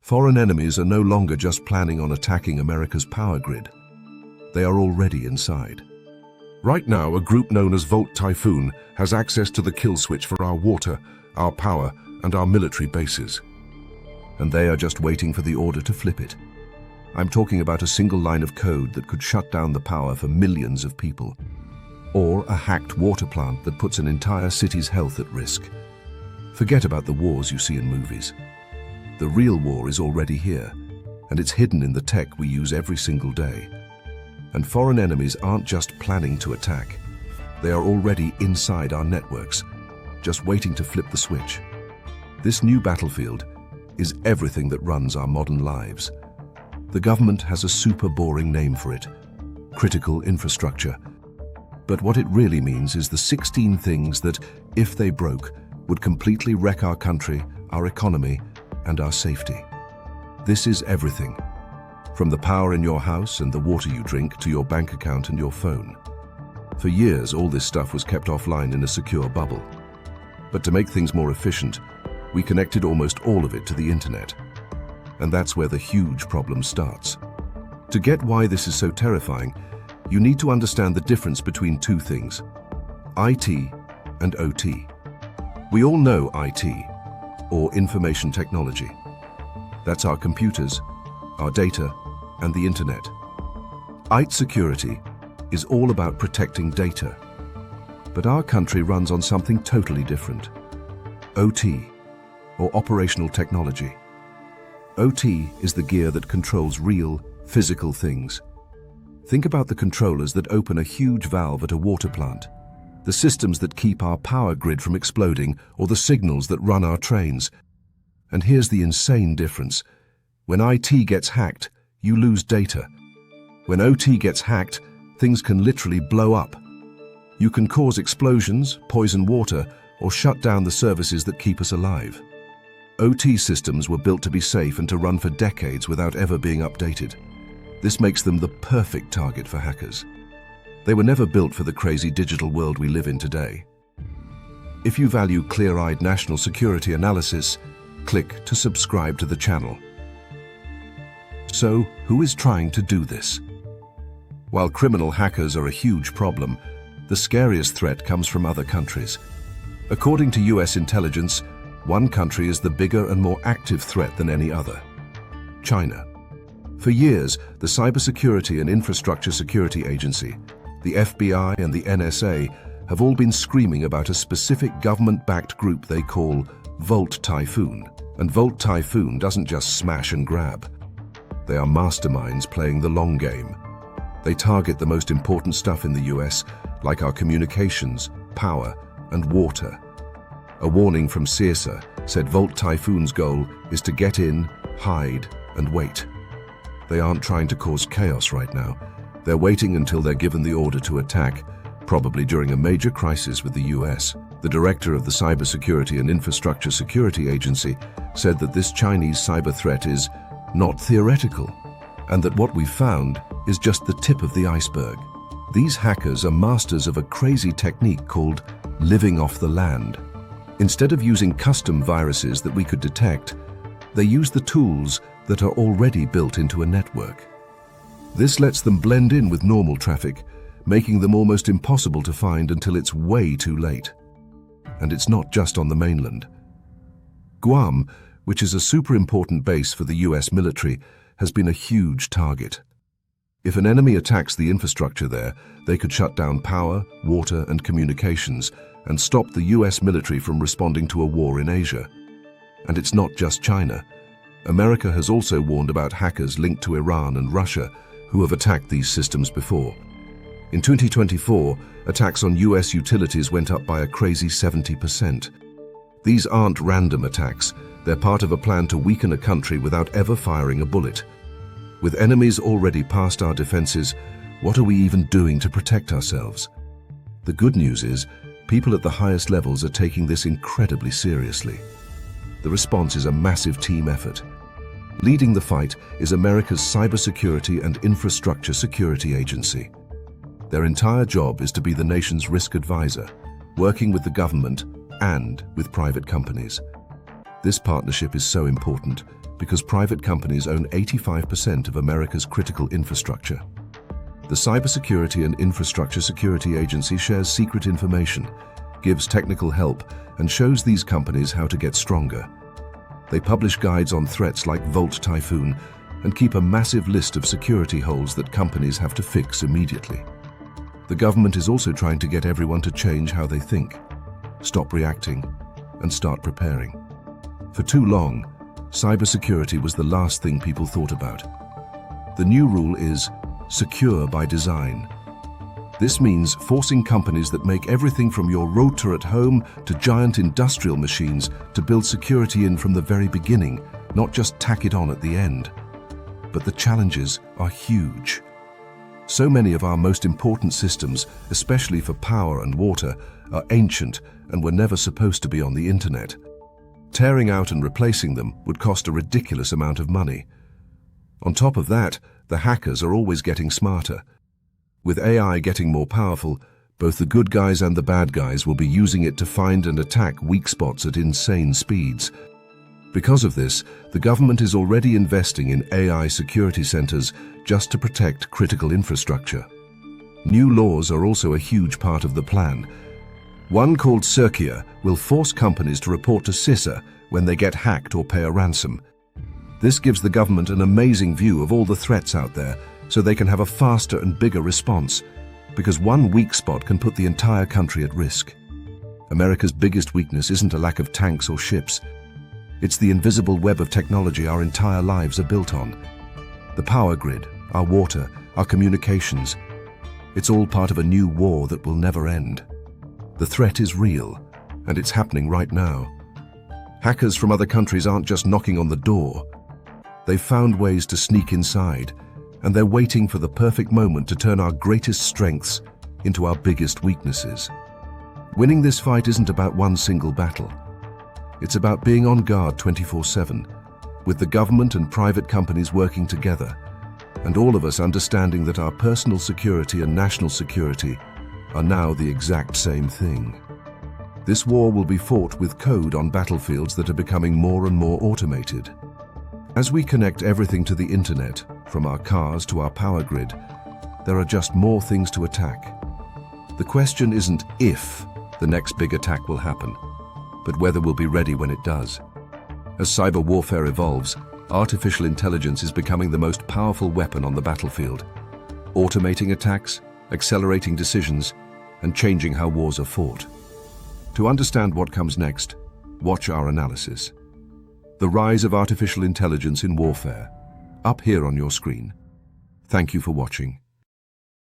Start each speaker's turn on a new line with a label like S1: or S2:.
S1: Foreign enemies are no longer just planning on attacking America's power grid. They are already inside. Right now, a group known as Volt Typhoon has access to the kill switch for our water, our power, and our military bases. And they are just waiting for the order to flip it. I'm talking about a single line of code that could shut down the power for millions of people. Or a hacked water plant that puts an entire city's health at risk. Forget about the wars you see in movies. The real war is already here, and it's hidden in the tech we use every single day. And foreign enemies aren't just planning to attack. They are already inside our networks, just waiting to flip the switch. This new battlefield is everything that runs our modern lives. The government has a super boring name for it: critical infrastructure. But what it really means is the 16 things that, if they broke, would completely wreck our country, our economy, and our safety. This is everything, from the power in your house and the water you drink to your bank account and your phone. For years, all this stuff was kept offline in a secure bubble. But to make things more efficient, we connected almost all of it to the internet. And that's where the huge problem starts. To get why this is so terrifying, you need to understand the difference between two things: IT and OT. We all know IT, or information technology. That's our computers, our data, and the internet. IT security is all about protecting data. But our country runs on something totally different: OT, or operational technology. OT is the gear that controls real, physical things. Think about the controllers that open a huge valve at a water plant, the systems that keep our power grid from exploding, or the signals that run our trains. And here's the insane difference. When IT gets hacked, you lose data. When OT gets hacked, things can literally blow up. You can cause explosions, poison water, or shut down the services that keep us alive. OT systems were built to be safe and to run for decades without ever being updated. This makes them the perfect target for hackers. They were never built for the crazy digital world we live in today. If you value clear-eyed national security analysis, click to subscribe to the channel. So, who is trying to do this? While criminal hackers are a huge problem, the scariest threat comes from other countries. According to US intelligence, one country is the bigger and more active threat than any other: China. For years, the Cybersecurity and Infrastructure Security Agency, the FBI and the NSA, have all been screaming about a specific government-backed group they call Volt Typhoon. And Volt Typhoon doesn't just smash and grab. They are masterminds playing the long game. They target the most important stuff in the US, like our communications, power, and water. A warning from CISA said Volt Typhoon's goal is to get in, hide, and wait. They aren't trying to cause chaos right now. They're waiting until they're given the order to attack, probably during a major crisis with the US. The director of the Cybersecurity and Infrastructure Security Agency said that this Chinese cyber threat is not theoretical, and that what we've found is just the tip of the iceberg. These hackers are masters of a crazy technique called living off the land. Instead of using custom viruses that we could detect, they use the tools that are already built into a network. This lets them blend in with normal traffic, making them almost impossible to find until it's way too late. And it's not just on the mainland. Guam, which is a super important base for the US military, has been a huge target. If an enemy attacks the infrastructure there, they could shut down power, water, and communications, and stop the US military from responding to a war in Asia. And it's not just China. America has also warned about hackers linked to Iran and Russia who have attacked these systems before. In 2024, attacks on US utilities went up by a crazy 70%. These aren't random attacks. They're part of a plan to weaken a country without ever firing a bullet. With enemies already past our defenses, what are we even doing to protect ourselves? The good news is, people at the highest levels are taking this incredibly seriously. The response is a massive team effort. Leading the fight is America's Cybersecurity and Infrastructure Security Agency. Their entire job is to be the nation's risk advisor, working with the government and with private companies. This partnership is so important because private companies own 85% of America's critical infrastructure. The Cybersecurity and Infrastructure Security Agency shares secret information, gives technical help, and shows these companies how to get stronger. They publish guides on threats like Volt Typhoon and keep a massive list of security holes that companies have to fix immediately. The government is also trying to get everyone to change how they think, stop reacting, and start preparing. For too long, cybersecurity was the last thing people thought about. The new rule is secure by design. This means forcing companies that make everything from your router at home to giant industrial machines to build security in from the very beginning, not just tack it on at the end. But the challenges are huge. So many of our most important systems, especially for power and water, are ancient and were never supposed to be on the internet. Tearing out and replacing them would cost a ridiculous amount of money. On top of that, the hackers are always getting smarter. With AI getting more powerful, both the good guys and the bad guys will be using it to find and attack weak spots at insane speeds. Because of this, the government is already investing in AI security centers just to protect critical infrastructure. New laws are also a huge part of the plan. One called Circia will force companies to report to CISA when they get hacked or pay a ransom. This gives the government an amazing view of all the threats out there, so they can have a faster and bigger response, because one weak spot can put the entire country at risk. America's biggest weakness isn't a lack of tanks or ships. It's the invisible web of technology our entire lives are built on. The power grid, our water, our communications. It's all part of a new war that will never end. The threat is real, and it's happening right now. Hackers from other countries aren't just knocking on the door. They've found ways to sneak inside, and they're waiting for the perfect moment to turn our greatest strengths into our biggest weaknesses. Winning this fight isn't about one single battle. It's about being on guard 24/7, with the government and private companies working together, and all of us understanding that our personal security and national security are now the exact same thing. This war will be fought with code on battlefields that are becoming more and more automated. As we connect everything to the internet, from our cars to our power grid, there are just more things to attack. The question isn't if the next big attack will happen, but whether we'll be ready when it does. As cyber warfare evolves, artificial intelligence is becoming the most powerful weapon on the battlefield, automating attacks, accelerating decisions, and changing how wars are fought. To understand what comes next, watch our analysis. The rise of artificial intelligence in warfare, up here on your screen. Thank you for watching.